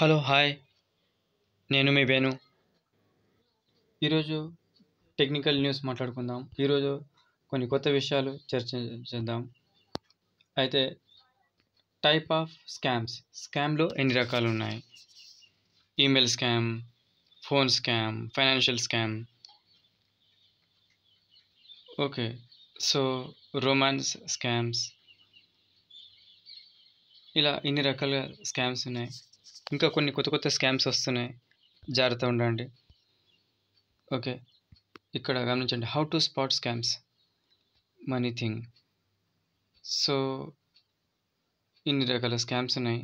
Hello hi నేను మీ వేణు. ఈరోజు technical news మాట్లాడుకుందాం. ఈరోజు కొన్ని కొత్త విషయాలు చర్చించేద్దాం. అయితే టైప్ ఆఫ్ స్కామ్లో ఎన్ని రకాలు ఉన్నాయి? Email scam, phone scam, financial scam. Okay, so romance scams, ఇలా ఇన్ని రకాల స్కామ్స్ ఉన్నాయి. ఇంకా కొన్ని కొత్త కొత్త స్కామ్స్ వస్తున్నాయి, జాగ్రత్త ఉండండి. ఓకే, ఇక్కడ గమనించండి. How to spot scams, money thing. So ఇన్ని రకాల స్కామ్స్ ఉన్నాయి.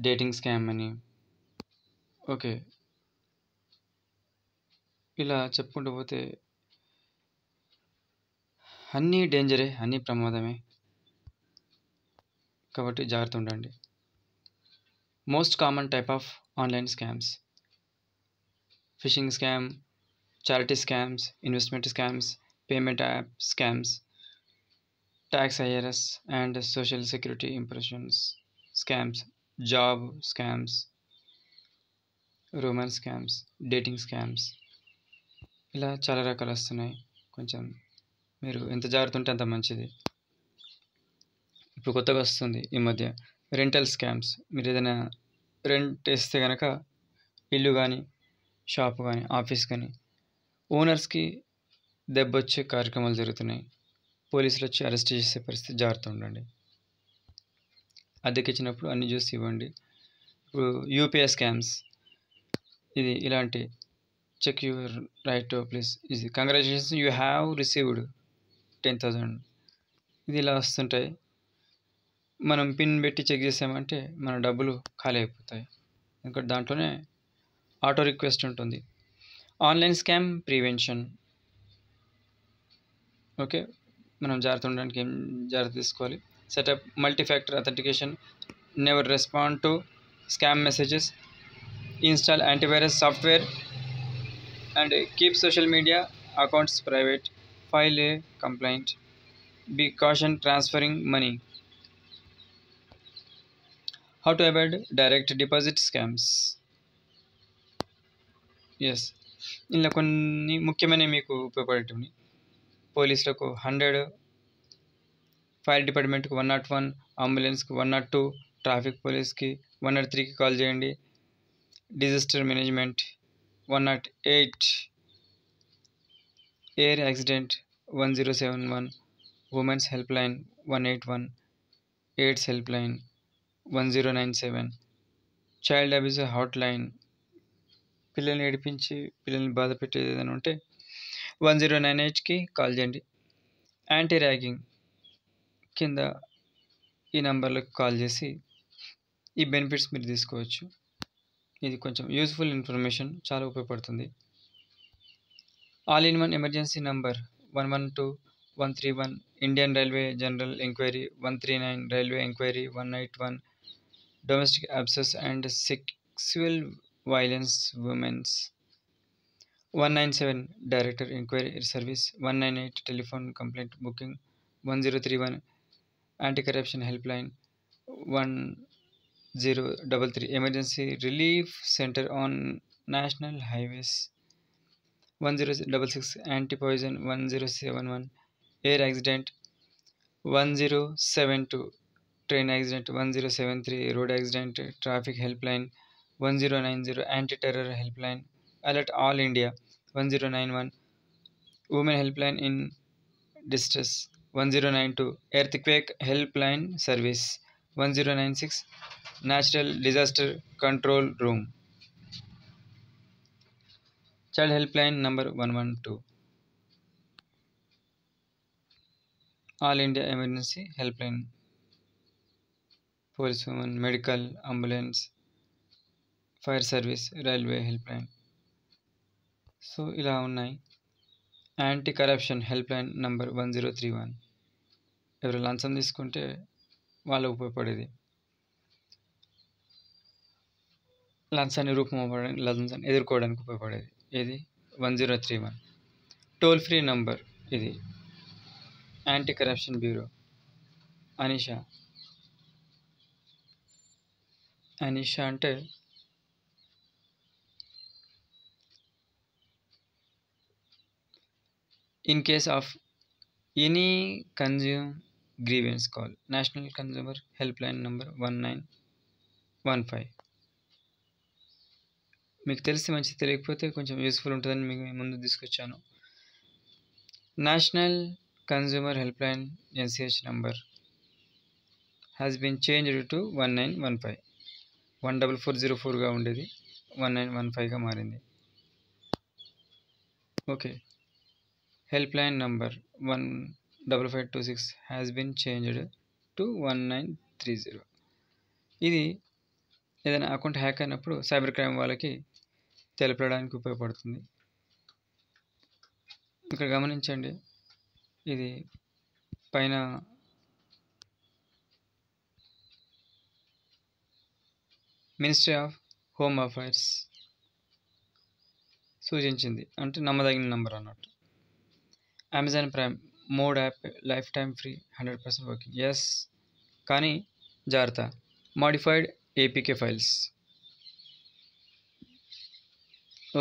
డేటింగ్ స్కామ్ అని, ఓకే, ఇలా చెప్పుకుంటూ పోతే అన్నీ డేంజరే, అన్నీ ప్రమాదమే, కాబట్టి జాగ్రత్త ఉండండి. Most common type of online scams: fishing scam, charity scams, investment scams, payment app scams, tax IRS and social security impressions scams, job scams, romance scams, dating scams, ఇలా చాలా రకాలు వస్తున్నాయి. కొంచెం మీరు ఎంత జాగ్రత్త ఉంటే అంత మంచిది. ఇప్పుడు కొత్తగా వస్తుంది ఈ మధ్య రెంటల్ స్కామ్స్. మీరు ఏదైనా రెంట్ ఇస్తే కనుక ఇల్లు కానీ, షాప్ కానీ, ఆఫీస్ కానీ, ఓనర్స్కి దెబ్బ వచ్చే కార్యక్రమాలు జరుగుతున్నాయి. పోలీసులు వచ్చి అరెస్ట్ చేసే పరిస్థితి, జాగ్రత్త ఉండండి. అద్దెకి ఇచ్చినప్పుడు అన్ని చూసి ఇవ్వండి. ఇప్పుడు యూపీఐ స్కామ్స్, ఇది ఇలాంటి check your right to please, ఇది కంగ్రాచులేషన్స్ యూ హ్యావ్ రిసీవ్డ్ 10,000, ఇది ఇలా వస్తుంటాయి. మనం పిన్ పెట్టి చెక్ చేసామంటే మన డబ్బులు ఖాళీ అయిపోతాయి, ఎందుకంటే దాంట్లోనే ఆటో రిక్వెస్ట్ ఉంటుంది. ఆన్లైన్ స్కామ్ ప్రివెన్షన్, ఓకే, మనం జాగ్రత్త ఉండడానికి ఏం జాగ్రత్త తీసుకోవాలి? Setup multi factor authentication, never respond to scam messages, install antivirus software and keep social media accounts private, file a complaint, be caution transferring money. How to avoid direct deposit scams? Yes, ఇలా కొన్ని ముఖ్యమైన మీకు ఉపయోగపడేటివి. పోలీసులకు 100, fire డిపార్ట్మెంట్కి 101, అంబులెన్స్కి 102, traffic పోలీస్కి 103కి call చేయండి. Disaster management 108, air accident 1071, women's help line 181, AIDS help line 1097, child abuse hot line, పిల్లల్ని ఏడిపించి పిల్లల్ని బాధ పెట్టేది ఏదైనా ఉంటే 1098కి కాల్ చేయండి. యాంటీ ర్యాగింగ్ కింద ఈ నంబర్లకు కాల్ చేసి ఈ బెనిఫిట్స్ మీరు తీసుకోవచ్చు. ఇది కొంచెం యూస్ఫుల్ ఇన్ఫర్మేషన్, చాలా ఉపయోగపడుతుంది. All in one emergency number 112, 131, Indian railway general enquiry 139, railway enquiry 181, domestic obsess and sexual violence women's 197, director enquiry service 198, telephone complaint booking 1031, anti corruption help line 1033, emergency relief centre on national highways 1066, anti poison 1071, air accident 1072, train accident 1073, road accident traffic help line 1090, anti terror help line alert all India 1091, women help line in distress 1092, earthquake help line service 1096, natural disaster control room, child help line number 112, all India emergency help line, police women, medical, ambulance, fire service, railway help line. So ఇలా ఉన్నాయి. Anti corruption help line number 1031, ఎవరు లంచం తీసుకుంటే వాళ్ళకు ఉపయోగపడేది, లంచాన్ని రూపమవ్వడానికి, లంచాన్ని ఎదుర్కోవడానికి ఉపయోగపడేది. ఇది 1031. టోల్ ఫ్రీ నంబర్ ఇది, యాంటీ కరప్షన్ బ్యూరో అనిషా అంటే In case of any consumer grievance, call National Consumer Helpline number 1915. మీకు తెలిసి మంచి, తెలియకపోతే కొంచెం యూస్ఫుల్ ఉంటుందని మీకు ముందు తీసుకొచ్చాను. National consumer helpline NCH number has been changed to 1915. 14404గా ఉండేది 1915గా మారింది. Okay, helpline number 15526 has been changed to 1930. ఇది ఏదైనా అకౌంట్ హ్యాక్ అయినప్పుడు సైబర్ క్రైమ్ వాళ్ళకి తెలపడానికి ఉపయోగపడుతుంది. ఇక్కడ గమనించండి, ఇది పైన మినిస్ట్రీ ఆఫ్ హోమ్ అఫైర్స్ సూచించింది, అంటే నమ్మదగిన నంబర్ అన్నట్టు. Amazon Prime mod app lifetime free, 100% working. Yes, కానీ జాగ్రత్త, మాడిఫైడ్ APK ఫైల్స్.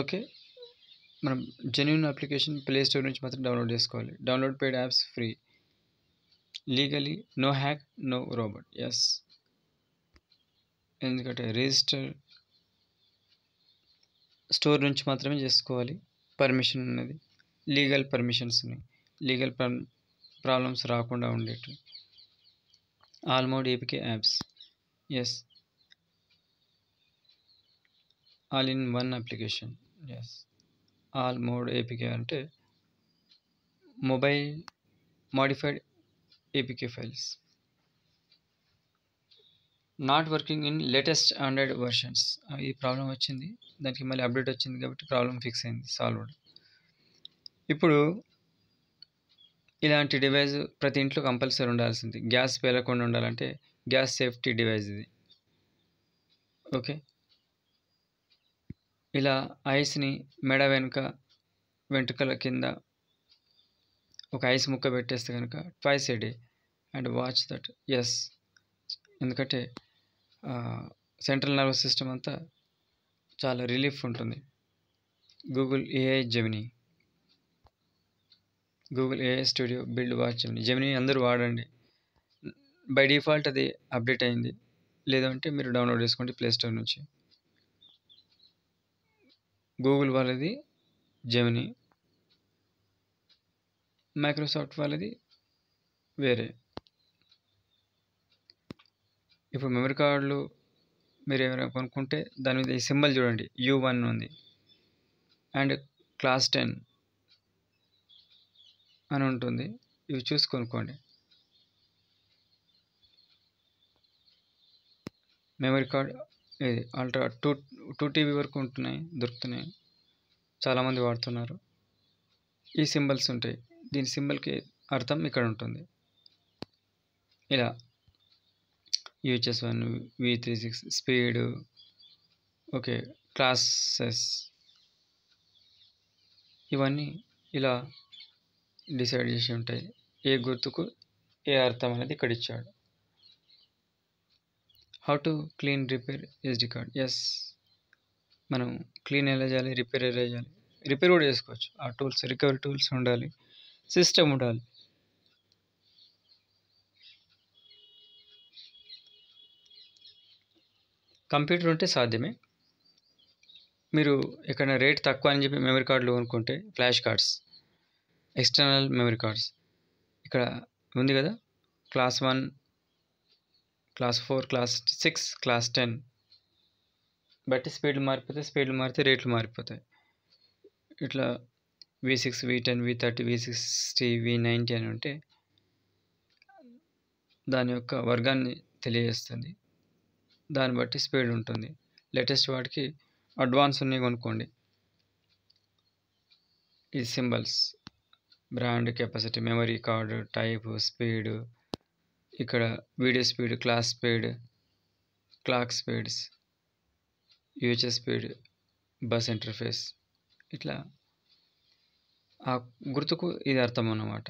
ఓకే, మనం జెన్యూన్ అప్లికేషన్ ప్లే స్టోర్ నుంచి మాత్రం డౌన్లోడ్ చేసుకోవాలి. Download paid apps free, legally, no hack, no robot. Yes, ఎందుకంటే రిజిస్టర్ స్టోర్ నుంచి మాత్రమే చేసుకోవాలి. పర్మిషన్ ఉన్నది, లీగల్ పర్మిషన్స్ ఉన్నాయి, లీగల్ ప్రాబ్లమ్స్ రాకుండా ఉండేవి. All mod APK apps. Yes, all in one application. Yes, all mod APK అంటే mobile modified APK files. Not working in latest Android versions. ఈ ప్రాబ్లం వచ్చింది, దానికి మళ్ళీ అప్డేట్ వచ్చింది కాబట్టి ప్రాబ్లం ఫిక్స్ అయింది, సాల్వ్డ్. ఇప్పుడు ఇలాంటి డివైస్ ప్రతి ఇంట్లో కంపల్సరీ ఉండాల్సింది. గ్యాస్ పేలకుండా ఉండాలంటే గ్యాస్ సేఫ్టీ డివైస్ ఇది. ఓకే, ఇలా ఐస్ని మెడ వెనుక వెంట్రుకల కింద ఒక ఐస్ ముక్క పెట్టేస్తే కనుక twice a day and watch that. Yes, ఎందుకంటే సెంట్రల్ నర్వస్ సిస్టమ్ అంతా చాలా రిలీఫ్ ఉంటుంది. Google AI Gemini, Google AI studio, build, watch Gemini. Gemini అందరూ వాడండి, బై డిఫాల్ట్ అది అప్డేట్ అయింది. లేదంటే మీరు డౌన్లోడ్ చేసుకోండి ప్లే స్టోర్ నుంచి. గూగుల్ వాళ్ళది జెమినీ, మైక్రోసాఫ్ట్ వాళ్ళది వేరే. ఇప్పుడు మెమరీ కార్డులు మీరు ఏమైనా కొనుక్కుంటే దాని మీద ఈ సింబల్ చూడండి, U1 ఉంది అండ్ క్లాస్ 10 అని ఉంటుంది. ఇవి చూసి కొనుక్కోండి. మెమరీ కార్డ్ ఇది అల్ట్రా 2 TB వరకు ఉంటున్నాయి, దొరుకుతున్నాయి, చాలామంది వాడుతున్నారు. ఈ సింబల్స్ ఉంటాయి, దీని సింబల్కి అర్థం ఇక్కడ ఉంటుంది. ఇలా UHS1, V36 speed, okay, classes, ఇవన్నీ ఇలా డిసైడ్ చేసి ఉంటాయి. ఏ గుర్తుకు ఏ అర్థం అనేది ఇక్కడ ఇచ్చాడు. How to clean, repair SD card. Yes, మనం క్లీన్ ఎలా చేయాలి, రిపేర్ ఎలా చేయాలి, రిపేర్ కూడా చేసుకోవచ్చు. ఆ టూల్స్, రికవరీ టూల్స్ ఉండాలి, సిస్టమ్ ఉండాలి. కంప్యూటర్ ఉంటే సాధ్యమే. మీరు ఎక్కడ రేట్ తక్కువ అని చెప్పి మెమరీ కార్డులు కొనుక్కుంటే, flash cards, external memory cards ఇక్కడ ఉంది కదా, క్లాస్ 1, క్లాస్ 4, క్లాస్ 6, క్లాస్ 10 బట్టి స్పీడ్లు మారితే రేట్లు మారిపోతాయి. ఇట్లా V6, V10, V30, V60, V90 అని ఉంటే దాని యొక్క వర్గాన్ని తెలియజేస్తుంది, దాన్ని బట్టి స్పీడ్ ఉంటుంది. లేటెస్ట్ వాటికి అడ్వాన్స్ ఉన్నాయి కొనుక్కోండి. ఈ symbols, brand, capacity, memory card type, speed, ఇక్కడ video speed, clock speeds, UHS speed, bus interface, ఇట్లా ఆ గుర్తుకు ఇది అర్థం అన్నమాట.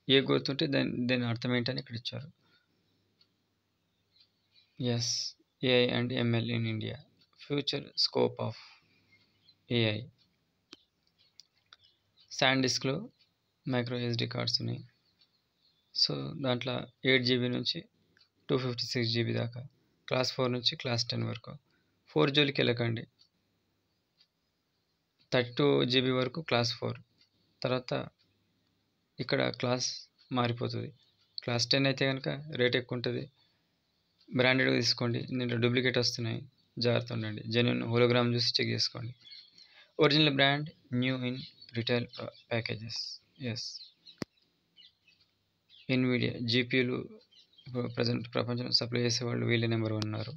ఏ గుర్తుంటే దాని అర్థం ఏంటని ఇక్కడ ఇచ్చారు. Yes, AI and ML in India, future scope of AI. శాండ్ డిస్క్లో మైక్రో ఎస్డి కార్డ్స్ ఉన్నాయి. సో దాంట్లో 8 GB నుంచి 256 GB దాకా, క్లాస్ 4 నుంచి క్లాస్ 10 వరకు. 4 జోలికి వెళ్ళకండి. 32 GB వరకు క్లాస్ 4, తర్వాత ఇక్కడ క్లాస్ మారిపోతుంది. క్లాస్ 10 అయితే కనుక రేట్ ఎక్కువ ఉంటుంది. బ్రాండెడ్గా తీసుకోండి, దీంట్లో డూప్లికేట్ వస్తున్నాయి, జాగ్రత్త ఉండండి. జెన్యున్ హోలోగ్రామ్ చూసి చెక్ చేసుకోండి. Original brand new in retail packages. Yes, Nvidia జీపీయూలు ప్రజెంట్ ప్రపంచంలో సప్లై చేసేవాళ్ళు వీళ్ళే నెంబర్ 1 ఉన్నారు.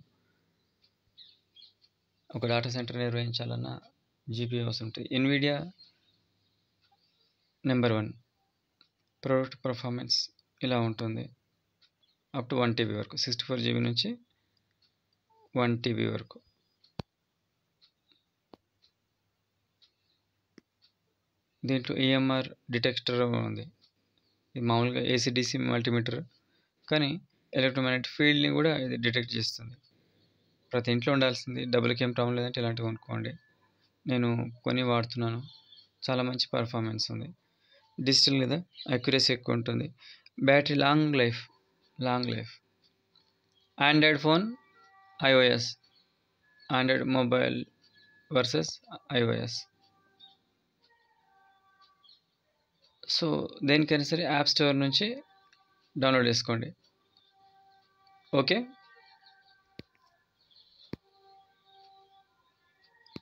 ఒక డేటా సెంటర్ నిర్వహించాలన్నా జీపీయూ అవసరం ఉంటుంది. Nvidia number 1. ప్రోడక్ట్ పర్ఫార్మెన్స్ ఇలా ఉంటుంది. అప్ టు 1 TB వరకు, 64 GB నుంచి 1 TB వరకు. దీంట్లో EMR డిటెక్టర్ ఉంది. ఇది మామూలుగా ACDC మల్టీమీటర్, కానీ ఎలక్ట్రోమాగ్నెటిక్ ఫీల్డ్ని కూడా ఇది డిటెక్ట్ చేస్తుంది. ప్రతి ఇంట్లో ఉండాల్సింది. డబ్బులకి ఏం ప్రాబ్లం లేదంటే ఇలాంటివి కొనుక్కోండి. నేను కొని వాడుతున్నాను, చాలా మంచి పర్ఫార్మెన్స్ ఉంది. డిజిటల్ కదా, అక్యురసీ ఎక్కువ ఉంటుంది. Battery long life. Android phone, iOS. Android mobile versus iOS. So దేనికైనా సరే యాప్ స్టోర్ నుంచి డౌన్లోడ్ చేసుకోండి. Okay.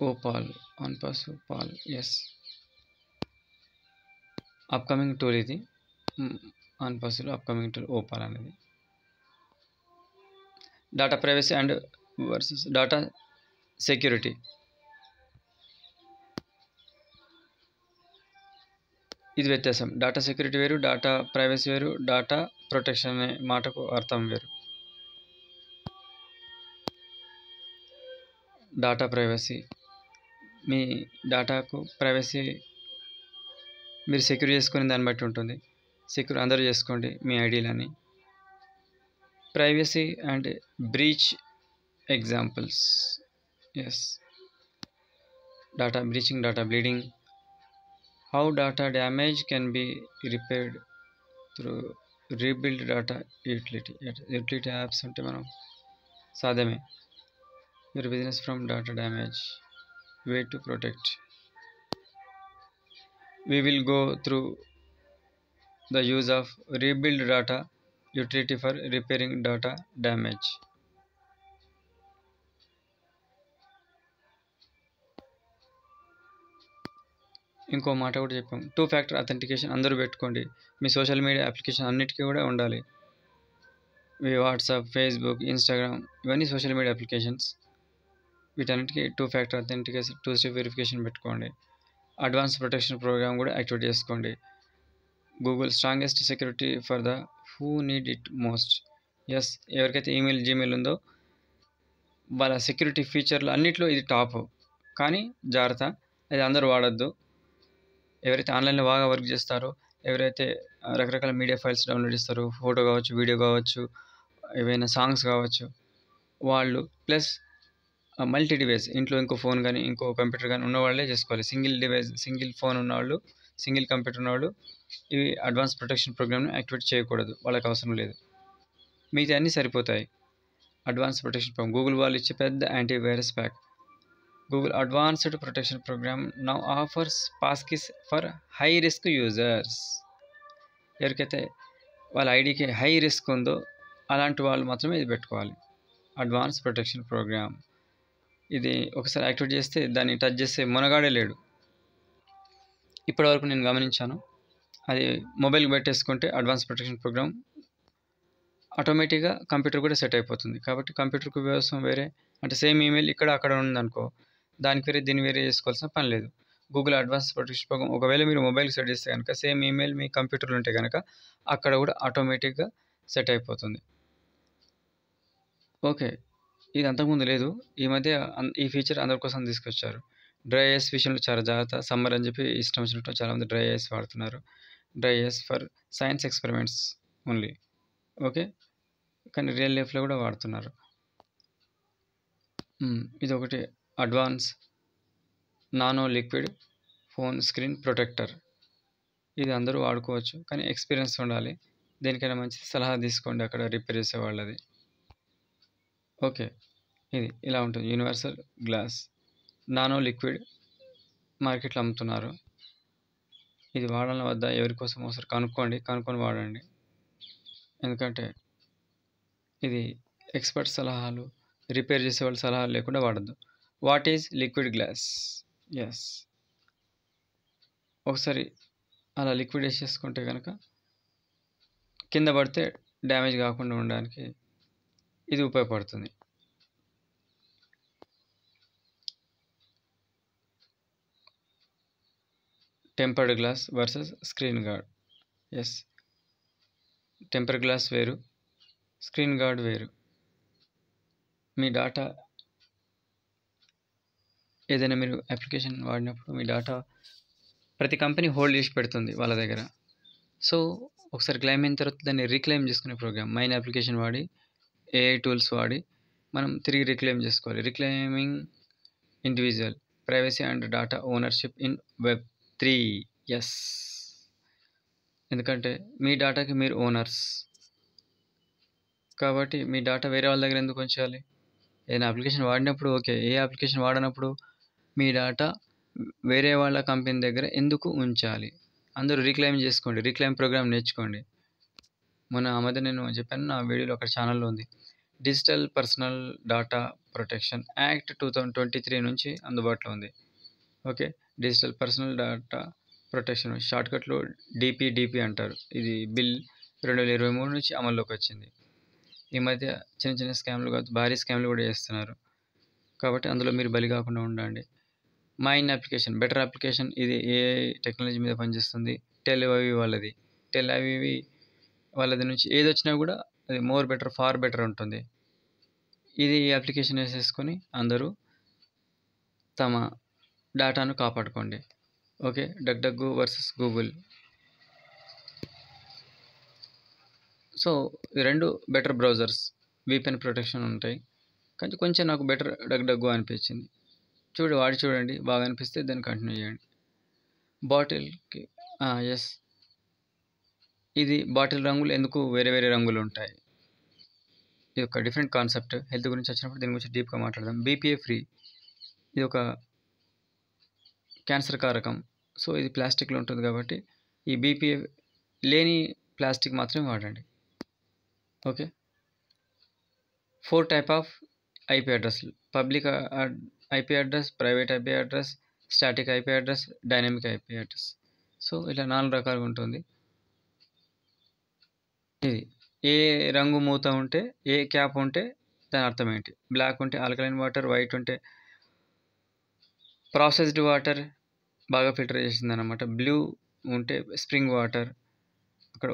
ఓపాల్, OnePlus ఓపాల్. Yes, upcoming tool ఇది. OnePlusలో అప్కమింగ్ టూల్ ఓపాల్ అనేది. Data privacy and versus data security. ఇది వ్యత్యాసం. డేటా సెక్యూరిటీ వేరు, డేటా ప్రైవసీ వేరు, డేటా ప్రొటెక్షన్ అనే మాటకు అర్థం వేరు. డేటా ప్రైవసీ, మీ డేటాకు ప్రైవసీ మీరు సెక్యూర్ చేసుకునే దాన్ని బట్టి ఉంటుంది. సెక్యూర్ అందరూ చేసుకోండి మీ ఐడీలని. Privacy and breach examples. Yes, data breaching, data bleeding. How data damage can be repaired through rebuild data utility. Utility apps ఉంటే మనం సాధ్యమే. Your business from data damage. Way to protect. We will go through the use of rebuild data utility for repairing data damage. ఇంకో మాట కూడా చెప్పాం, 2-factor authentication అందరూ పెట్టుకోండి. మీ social media application అన్నిటికీ కూడా ఉండాలి. మీ వాట్సాప్, ఫేస్బుక్, ఇన్స్టాగ్రామ్ ఇవన్నీ సోషల్ మీడియా అప్లికేషన్స్. వీటన్నిటికీ 2-factor అథెంటికేషన్, 2-step వెరిఫికేషన్ పెట్టుకోండి. అడ్వాన్స్ ప్రొటెక్షన్ ప్రోగ్రామ్ కూడా యాక్టివేట్ చేసుకోండి. Google strongest security for the who need it most. Yes, ఎవరికైతే ఈమెయిల్, జీమెయిల్ ఉందో వాళ్ళ సెక్యూరిటీ ఫీచర్లు అన్నిట్లో ఇది టాప్. కానీ జాగ్రత్త, అది అందరూ వాడద్దు. ఎవరైతే ఆన్లైన్లో బాగా వర్క్ చేస్తారో, ఎవరైతే రకరకాల మీడియా ఫైల్స్ డౌన్లోడ్ చేస్తారో, ఫోటో కావచ్చు, వీడియో కావచ్చు, ఏవైనా సాంగ్స్ కావచ్చు, వాళ్ళు ప్లస్ మల్టీ డివైస్, ఇంట్లో ఇంకో ఫోన్ కానీ ఇంకో కంప్యూటర్ కానీ ఉన్న వాళ్ళే చేసుకోవాలి. సింగిల్ డివైస్, సింగిల్ ఫోన్ ఉన్నవాళ్ళు, సింగిల్ కంప్యూటర్ ఉన్నవాళ్ళు ఇవి అడ్వాన్స్ ప్రొటెక్షన్ ప్రోగ్రామ్ని యాక్టివేట్ చేయకూడదు, వాళ్ళకి అవసరం లేదు. మిగతా అన్నీ సరిపోతాయి. అడ్వాన్స్ ప్రొటెక్షన్ ప్రోగ్రామ్ గూగుల్ వాళ్ళు ఇచ్చే పెద్ద antivirus pack. Google Advanced Protection Program now offers passkeys for high risk users. ఎవరికైతే వాళ్ళ ఐడికి హై రిస్క్ ఉందో అలాంటి వాళ్ళు మాత్రమే ఇది పెట్టుకోవాలి. అడ్వాన్స్ ప్రొటెక్షన్ ప్రోగ్రామ్ ఇది ఒకసారి యాక్టివేట్ చేస్తే దాన్ని టచ్ చేస్తే మునగాడే లేడు. ఇప్పటివరకు నేను గమనించాను. అది మొబైల్కి పెట్టేసుకుంటే అడ్వాన్స్ ప్రొటెక్షన్ ప్రోగ్రామ్ ఆటోమేటిక్గా కంప్యూటర్ కూడా సెట్ అయిపోతుంది. కాబట్టి కంప్యూటర్కు వ్యవస్థ వేరే, అంటే సేమ్ ఈమెయిల్ ఇక్కడ అక్కడ ఉందనుకో, దానికి వేరే దీన్ని వేరే చేసుకోవాల్సిన పని లేదు. గూగుల్ అడ్వాన్స్ ప్రొటెక్షన్ ప్రోగ్రామ్ ఒకవేళ మీరు మొబైల్కి సెట్ చేస్తే కనుక సేమ్ ఈమెయిల్ మీ కంప్యూటర్లో ఉంటే కనుక అక్కడ కూడా ఆటోమేటిక్గా సెట్ అయిపోతుంది. ఓకే, ఇది అంతకుముందు లేదు, ఈ మధ్య ఈ ఫీచర్ అందరి కోసం తీసుకొచ్చారు. డ్రై ఐస్ విషయంలో చాలా జాగ్రత్త. సమ్మర్ అని చెప్పి ఇష్టం వచ్చినట్టు చాలామంది డ్రై ఐస్ వాడుతున్నారు. Dry ice for science experiments only. Okay, కానీ రియల్ లైఫ్లో కూడా వాడుతున్నారు. ఇది ఒకటి advance nano liquid phone screen protector. ఇది అందరూ వాడుకోవచ్చు, కానీ ఎక్స్పీరియన్స్ ఉండాలి. దేనికైనా మంచిది సలహా తీసుకోండి అక్కడ రిపేర్ చేసే వాళ్ళది. ఓకే, ఇది ఇలా ఉంటుంది. యూనివర్సల్ గ్లాస్ నానో లిక్విడ్ మార్కెట్లో అమ్ముతున్నారు. ఇది వాడాలని వద్దా, ఎవరి కోసం ఒకసారి కనుక్కొని వాడండి. ఎందుకంటే ఇది ఎక్స్పర్ట్ సలహాలు, రిపేర్ చేసే వాళ్ళ సలహాలు లేకుండా వాడద్దు. What is liquid glass? Yes, ఒకసారి అలా లిక్విడ్ వేసేసుకుంటే కనుక కింద పడితే డ్యామేజ్ కాకుండా ఉండడానికి ఇది ఉపయోగపడుతుంది. Tempered glass versus screen guard. Yes, tempered glass వేరు, స్క్రీన్ గార్డ్ వేరు. మీ డాటా ఏదైనా మీరు అప్లికేషన్ వాడినప్పుడు మీ డాటా ప్రతి కంపెనీ హోల్డ్ చేసి పెడుతుంది వాళ్ళ దగ్గర. సో ఒకసారి క్లెయిమ్ అయిన తర్వాత దాన్ని రీక్లెయిమ్ చేసుకునే ప్రోగ్రామ్ మైన్ అప్లికేషన్ వాడి, ఏఐ టూల్స్ వాడి మనం తిరిగి రీక్లెయిమ్ చేసుకోవాలి. Reclaiming individual privacy and data ownership in Web3. Yes, ఎందుకంటే మీ డాటాకి మీరు ఓనర్స్ కాబట్టి మీ డాటా వేరే వాళ్ళ దగ్గర ఎందుకు ఉంచాలి? ఏదైనా అప్లికేషన్ వాడినప్పుడు ఓకే, ఏ అప్లికేషన్ వాడినప్పుడు మీ డాటా వేరే వాళ్ళ కంపెనీ దగ్గర ఎందుకు ఉంచాలి? అందరూ రీక్లెయిమ్ చేసుకోండి, రీక్లెయిమ్ ప్రోగ్రామ్ నేర్చుకోండి. మొన్న ఆ మధ్య నేను చెప్పాను, నా వీడియోలో ఒక ఛానల్లో ఉంది. Digital personal data protection act 2023 నుంచి అందుబాటులో ఉంది. Okay, digital personal data protection షార్ట్కట్లో డిపిడిపి అంటారు. ఇది బిల్ 2023 నుంచి అమల్లోకి వచ్చింది. ఈ మధ్య చిన్న చిన్న స్కామ్లు కాదు, భారీ స్కామ్లు కూడా చేస్తున్నారు. కాబట్టి అందులో మీరు బలి కాకుండా ఉండండి. మైన్ అప్లికేషన్ బెటర్ అప్లికేషన్, ఇది ఏఐ టెక్నాలజీ మీద పనిచేస్తుంది. టెల్ అవివి వాళ్ళది నుంచి ఏది వచ్చినా కూడా అది మోర్ బెటర్, ఫార్ బెటర్ ఉంటుంది. ఇది అప్లికేషన్ వేసేసుకొని అందరూ తమ డాటాను కాపాడుకోండి. Okay, DuckDuckGo versus Google. So ఈ రెండు బెటర్ బ్రౌజర్స్, VPN ప్రొటెక్షన్ ఉంటాయి. కానీ కొంచెం నాకు బెటర్ డగ్డగ్గు అనిపించింది. వాడి చూడండి, బాగా అనిపిస్తే దాన్ని కంటిన్యూ చేయండి. బాటిల్కి ఎస్, ఇది బాటిల్ రంగులు ఎందుకు వేరే వేరే రంగులు ఉంటాయి? ఇది ఒక డిఫరెంట్ కాన్సెప్ట్. హెల్త్ గురించి వచ్చినప్పుడు దీని గురించి డీప్గా మాట్లాడదాం. BPA ఫ్రీ, ఇది ఒక క్యాన్సర్ కారకం. సో ఇది ప్లాస్టిక్లో ఉంటుంది కాబట్టి ఈ BPA లేని ప్లాస్టిక్ మాత్రమే వాడండి. ఓకే, 4 టైప్ ఆఫ్ IP అడ్రస్లు: public IP address, private IP address, static IP address, dynamic IP address. So ఇలా 4 రకాలుగా ఉంటుంది. ఇది ఏ రంగు మూత ఉంటే, ఏ క్యాప్ ఉంటే దాని అర్థం ఏంటి? బ్లాక్ ఉంటే ఆల్కలైన్ వాటర్, వైట్ ఉంటే ప్రాసెస్డ్ వాటర్ బాగా ఫిల్టర్ చేసింది అనమాట. బ్లూ ఉంటే స్ప్రింగ్ వాటర్, అక్కడ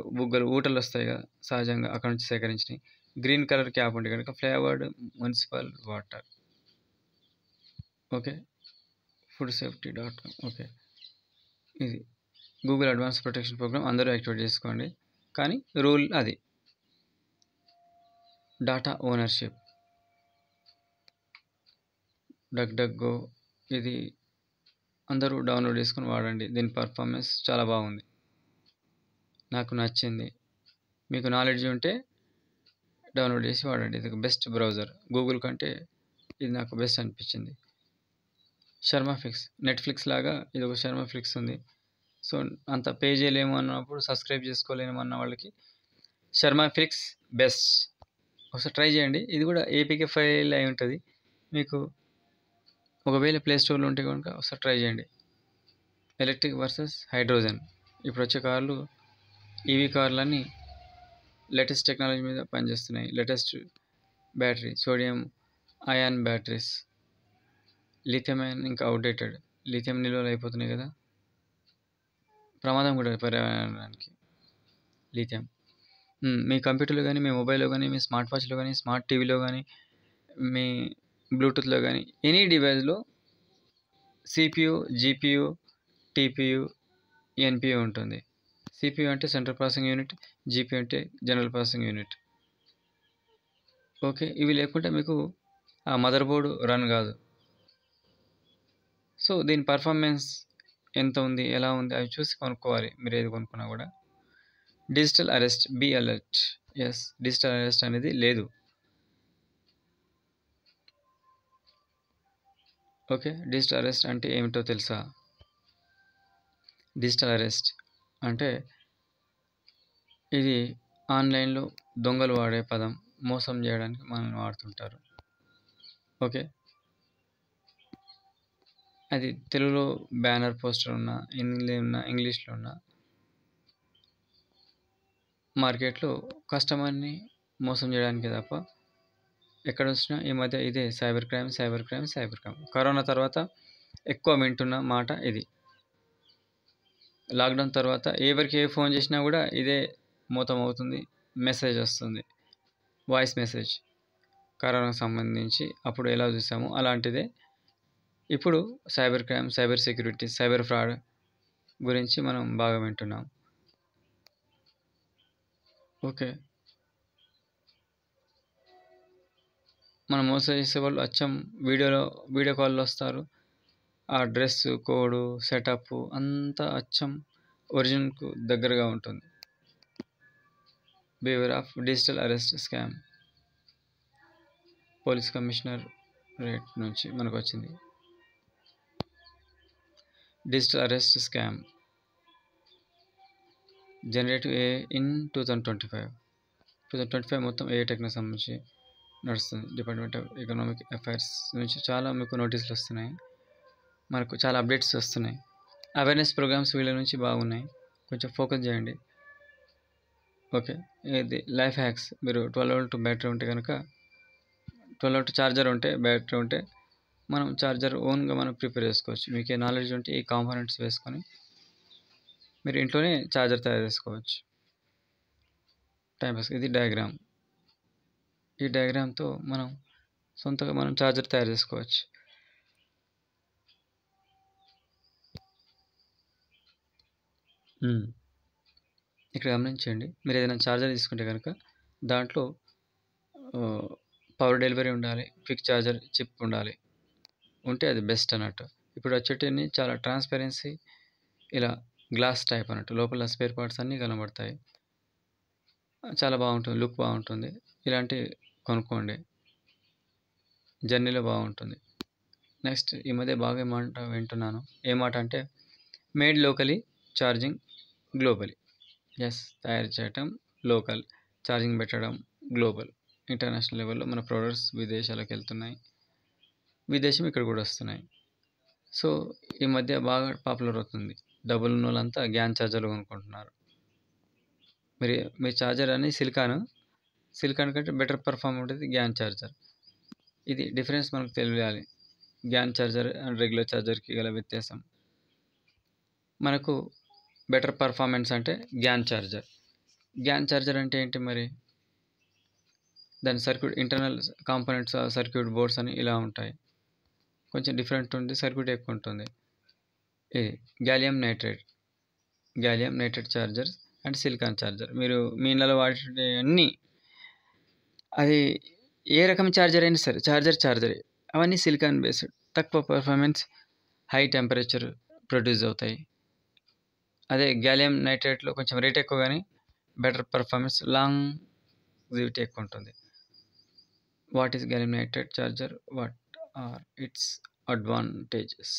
ఊటలు వస్తాయి కదా సహజంగా, అక్కడ నుంచి సేకరించినవి. గ్రీన్ కలర్ క్యాప్ ఉంటే కనుక flavoured municipal water. Okay, foodsafety.com. Okay, ఇది గూగుల్ అడ్వాన్స్ ప్రొటెక్షన్ ప్రోగ్రామ్ అందరూ యాక్టివేట్ చేసుకోండి. కానీ రూల్ అది డాటా ఓనర్షిప్. డగ్డగ్గో, ఇది అందరూ డౌన్లోడ్ చేసుకొని వాడండి. దీని పర్ఫార్మెన్స్ చాలా బాగుంది, నాకు నచ్చింది. మీకు నాలెడ్జ్ ఉంటే డౌన్లోడ్ చేసి వాడండి. ఇది బెస్ట్ బ్రౌజర్. గూగుల్ కంటే ఇది నాకు బెస్ట్ అనిపించింది. శర్మఫిక్స్, నెట్ఫ్లిక్స్ లాగా ఇది ఒక శర్మఫిక్స్ ఉంది. సో అంత పే చేయలేము అన్నప్పుడు, సబ్స్క్రైబ్ చేసుకోలేము అన్న వాళ్ళకి శర్మఫిక్స్ బెస్ట్. ఒకసారి ట్రై చేయండి. ఇది కూడా APK ఫైల్ అయి ఉంటుంది. మీకు ఒకవేళ ప్లే స్టోర్లో ఉంటే కనుక ఒకసారి ట్రై చేయండి. Electric versus hydrogen. ఇప్పుడు వచ్చే కార్లు, EV కార్లన్నీ లేటెస్ట్ టెక్నాలజీ మీద పనిచేస్తున్నాయి. Latest battery, sodium ion batteries. Lithium ion ఇంకా అవుట్డేటెడ్. లిథియం నిల్వలు అయిపోతున్నాయి కదా, ప్రమాదం కూడా పర్యావరణానికి లిథియం. మీ కంప్యూటర్లో కానీ, మీ మొబైల్లో కానీ, మీ స్మార్ట్ వాచ్లో కానీ, స్మార్ట్ టీవీలో కానీ, మీ బ్లూటూత్లో కానీ, ఎనీ డివైస్లో CPU, GPU, TPU, NPU ఉంటుంది. CPU అంటే సెంట్రల్ ప్రాసెసింగ్ యూనిట్, GPU అంటే జనరల్ ప్రాసెసింగ్ యూనిట్. ఓకే, ఇవి లేకుంటే మీకు ఆ మదర్ బోర్డు రన్ కాదు. సో దీని పర్ఫార్మెన్స్ ఎంత ఉంది, ఎలా ఉంది అవి చూసి కొనుక్కోవాలి మీరు ఏది కొనుక్కున్నా కూడా. Digital arrest, be alert. Yes, digital arrest అనేది లేదు. ఓకే, డిజిటల్ అరెస్ట్ అంటే ఏమిటో తెలుసా? డిజిటల్ అరెస్ట్ అంటే ఇది ఆన్లైన్లో దొంగలు వాడే పదం, మోసం చేయడానికి మనల్ని వాడుతుంటారు. ఓకే, అది తెలుగులో బ్యానర్ పోస్టర్ ఉన్నా, హిందీలో ఉన్నా, ఇంగ్లీష్లో ఉన్నా, మార్కెట్లో కస్టమర్ని మోసం చేయడానికి తప్ప ఎక్కడ వచ్చినా ఈ మధ్య ఇదే cyber crime, cyber crime, cyber crime. Corona తర్వాత ఎక్కువ వింటున్న మాట ఇది. లాక్డౌన్ తర్వాత ఎవరికి ఏ ఫోన్ చేసినా కూడా ఇదే మోతం అవుతుంది, మెసేజ్ వస్తుంది, వాయిస్ మెసేజ్. కరోనాకు సంబంధించి అప్పుడు ఎలా చూసామో అలాంటిదే ఇప్పుడు cyber crime, cyber security, cyber fraud గురించి మనం బాగా వింటున్నాం. ఓకే, మనం మోసం చేసే వాళ్ళు అచ్చం వీడియో కాల్లో వస్తారు. ఆ డ్రెస్ కోడ్ సెటప్ అంతా అచ్చం ఒరిజినల్కు దగ్గరగా ఉంటుంది. Behaviour of digital arrest scam. Police commissioner rate నుంచి మనకు వచ్చింది. Digital arrest scam generative A in 2025 మొత్తం ఏ టెక్నాలజీ సంబంధించి నడుస్తుంది. డిపార్ట్మెంట్ ఆఫ్ ఎకనామిక్ అఫైర్స్ నుంచి చాలా మీకు నోటీసులు వస్తున్నాయి, మనకు చాలా అప్డేట్స్ వస్తున్నాయి. అవేర్నెస్ ప్రోగ్రామ్స్ వీళ్ళ నుంచి బాగున్నాయి, కొంచెం ఫోకస్ చేయండి. ఓకే, ఇది లైఫ్ హ్యాక్స్. మీరు 12 వోల్ట్ బ్యాటరీ ఉంటే కనుక 12 వోల్ట్ ఛార్జర్ ఉంటే, బ్యాటరీ ఉంటే మనం ఛార్జర్ ఓన్గా మనం ప్రిపేర్ చేసుకోవచ్చు. మీకు ఏ నాలెడ్జ్ ఉంటే ఈ కాంపోనెంట్స్ వేసుకొని మీరు ఇంట్లోనే ఛార్జర్ తయారు చేసుకోవచ్చు. టైంపాస్. ఇది డయాగ్రామ్. ఈ డయాగ్రామ్తో మనం సొంతగా మనం ఛార్జర్ తయారు చేసుకోవచ్చు. ఇక్కడ గమనించండి, మీరు ఏదైనా ఛార్జర్ తీసుకుంటే కనుక దాంట్లో పవర్ డెలివరీ ఉండాలి, క్విక్ ఛార్జర్ చిప్ ఉండాలి, ఉంటే అది బెస్ట్ అన్నట్టు. ఇప్పుడు వచ్చేటివన్నీ చాలా ట్రాన్స్పరెన్సీ, ఇలా గ్లాస్ టైప్ అన్నట్టు, లోపల స్పేర్ పార్ట్స్ అన్నీ కనబడతాయి, చాలా బాగుంటుంది, లుక్ బాగుంటుంది. ఇలాంటి కొనుక్కోండి, జర్నీలో బాగుంటుంది. నెక్స్ట్, ఈ మధ్య బాగా మాట వింటున్నాను, ఏ మాట అంటే made locally, charging globally. Yes, తయారు చేయటం లోకల్, ఛార్జింగ్ పెట్టడం గ్లోబల్. ఇంటర్నేషనల్ లెవెల్లో మన ప్రొడక్ట్స్ విదేశాలకు వెళ్తున్నాయి, విదేశం ఇక్కడ కూడా వస్తున్నాయి. సో ఈ మధ్య బాగా పాపులర్ అవుతుంది. డబ్బులు ఉన్న వాళ్ళంతా గ్యాన్ ఛార్జర్లు కొనుక్కుంటున్నారు. మీ ఛార్జర్ అని సిలికాన్ కంటే బెటర్ పర్ఫార్మ్ ఉంటుంది గ్యాన్ ఛార్జర్. ఇది డిఫరెన్స్ మనకు తెలియాలి, గ్యాన్ ఛార్జర్ అండ్ రెగ్యులర్ ఛార్జర్కి గల వ్యత్యాసం. మనకు బెటర్ పర్ఫార్మెన్స్ అంటే గ్యాన్ ఛార్జర్. గ్యాన్ ఛార్జర్ అంటే ఏంటి మరి? దాని circuit, internal components, circuit boards అని ఇలా ఉంటాయి, కొంచెం డిఫరెంట్ ఉంది, సర్క్యూట్ ఎక్కువ ఉంటుంది. ఇది gallium nitrate charger and silicon charger. మీరు మీ ఇళ్ళలో వాడే అన్నీ, అది ఏ రకం ఛార్జర్ అయినా సరే ఛార్జరే, అవన్నీ సిలికాన్ బేస్డ్. తక్కువ పర్ఫార్మెన్స్, హై టెంపరేచర్ ప్రొడ్యూస్ అవుతాయి. అదే గ్యాలియం నైట్రేట్లో కొంచెం రేట్ ఎక్కువ కానీ బెటర్ పర్ఫార్మెన్స్, లాంగ్ జివిటీ ఎక్కువ ఉంటుంది. What is gallium nitrate charger, what are it's advantages?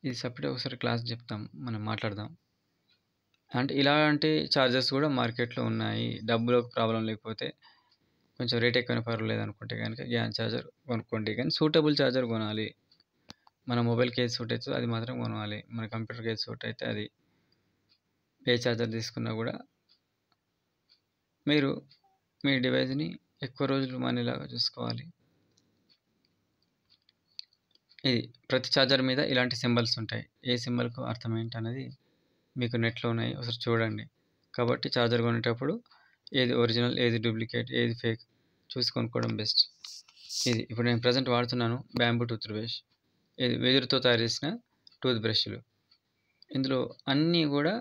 ఇది సపరేట్ ఒకసారి క్లాస్ చెప్తాం, మనం మాట్లాడదాం. అంటే ఇలాంటి ఛార్జర్స్ కూడా మార్కెట్లో ఉన్నాయి. డబ్బులకు ప్రాబ్లం లేకపోతే, కొంచెం రేట్ ఎక్కువైనా పర్వాలేదు అనుకుంటే కనుక గ్యాన్ ఛార్జర్ కొనుక్కోండి. కానీ సూటబుల్ ఛార్జర్ కొనాలి. మన మొబైల్కి ఏది సూట్ అవుతుందో అది మాత్రం కొనాలి. మన కంప్యూటర్కి ఏది సూట్ అయితే అది. ఏ ఛార్జర్ తీసుకున్నా కూడా మీరు మీ డివైస్ని ఎక్కువ రోజులు మనీలాగా చూసుకోవాలి. ఇది ప్రతి ఛార్జర్ మీద ఇలాంటి సింబల్స్ ఉంటాయి. ఏ సింబల్కు అర్థం ఏంటనేది మీకు నెట్లో ఉన్నాయి, ఒకసారి చూడండి. కాబట్టి ఛార్జర్ కొనేటప్పుడు ఏది ఒరిజినల్, ఏది డూప్లికేట్, ఏది ఫేక్ చూసి కొనుక్కోవడం బెస్ట్. ఇది ఇప్పుడు నేను ప్రజెంట్ వాడుతున్నాను బ్యాంబూ టూత్ బ్రష్. ఇది వెదురుతో తయారు చేసిన టూత్ బ్రష్లు. ఇందులో అన్నీ కూడా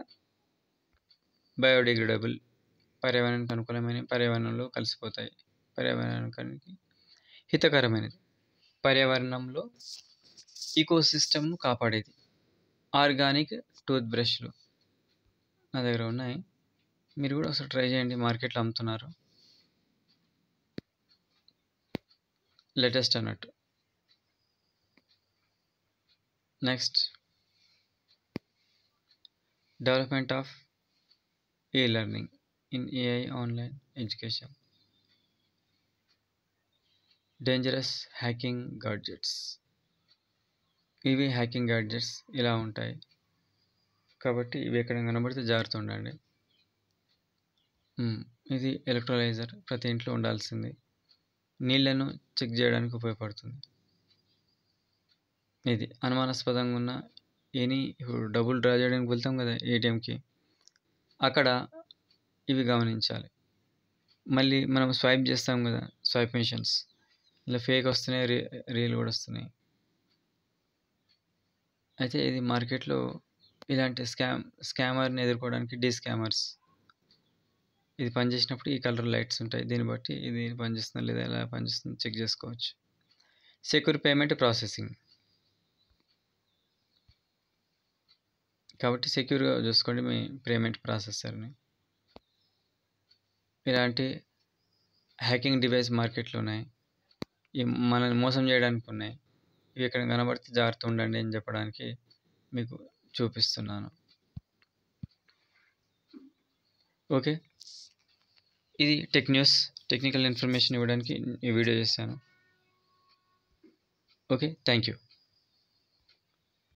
బయోడిగ్రేడబుల్, పర్యావరణానికి అనుకూలమైన, పర్యావరణంలో కలిసిపోతాయి, పర్యావరణానికి హితకరమైనది, పర్యావరణంలో ఈకోసిస్టమ్ను కాపాడేది. ఆర్గానిక్ టూత్ బ్రష్లు నా దగ్గర ఉన్నాయి. మీరు కూడా ఒకసారి ట్రై చేయండి, మార్కెట్లో అమ్ముతున్నారు. లేటెస్ట్ అన్నట్టు. Next, development of e-learning in AI online education. Dangerous hacking gadgets. ఇవి హ్యాకింగ్ గాడ్జెట్స్ ఇలా ఉంటాయి, కాబట్టి ఇవి ఎక్కడ కనబడితే జాగ్రత్త ఉండండి. ఇది ఎలక్ట్రోలైజర్, ప్రతి ఇంట్లో ఉండాల్సింది. నీళ్లను చెక్ చేయడానికి ఉపయోగపడుతుంది. ఇది అనుమానాస్పదంగా ఉన్న ఇప్పుడు డబ్బులు డ్రా చేయడానికి వెళ్తాం కదా ఏటీఎంకి, అక్కడ ఇవి గమనించాలి. మళ్ళీ మనం స్వైప్ చేస్తాం కదా, స్వైప్ మిషన్స్, ఇలా ఫేక్ వస్తున్నాయి, రియల్ కూడా వస్తున్నాయి. అయితే ఇది మార్కెట్లో ఇలాంటి స్కామర్ని ఎదుర్కోవడానికి స్కామర్స్ ఇది పనిచేసినప్పుడు ఈ కలర్ లైట్స్ ఉంటాయి, దీన్ని బట్టి ఇది పనిచేస్తుందా లేదా, ఎలా పనిచేస్తుందో చెక్ చేసుకోవచ్చు. సెక్యూర్ పేమెంట్ ప్రాసెసింగ్, కాబట్టి సెక్యూర్గా చూసుకోండి మీ పేమెంట్ ప్రాసెసర్ని. ఇలాంటి హ్యాకింగ్ డివైస్ మార్కెట్లో ఉన్నాయి, మనల్ని మోసం చేయడానికి ఉన్నాయి. ఇవి ఎక్కడ కనబడితే జాగ్రత్త ఉండండి అని చెప్పడానికి మీకు చూపిస్తున్నాను. ఓకే, ఇది టెక్ న్యూస్, టెక్నికల్ ఇన్ఫర్మేషన్ ఇవ్వడానికి ఈ వీడియో చేశాను. Okay, thank you.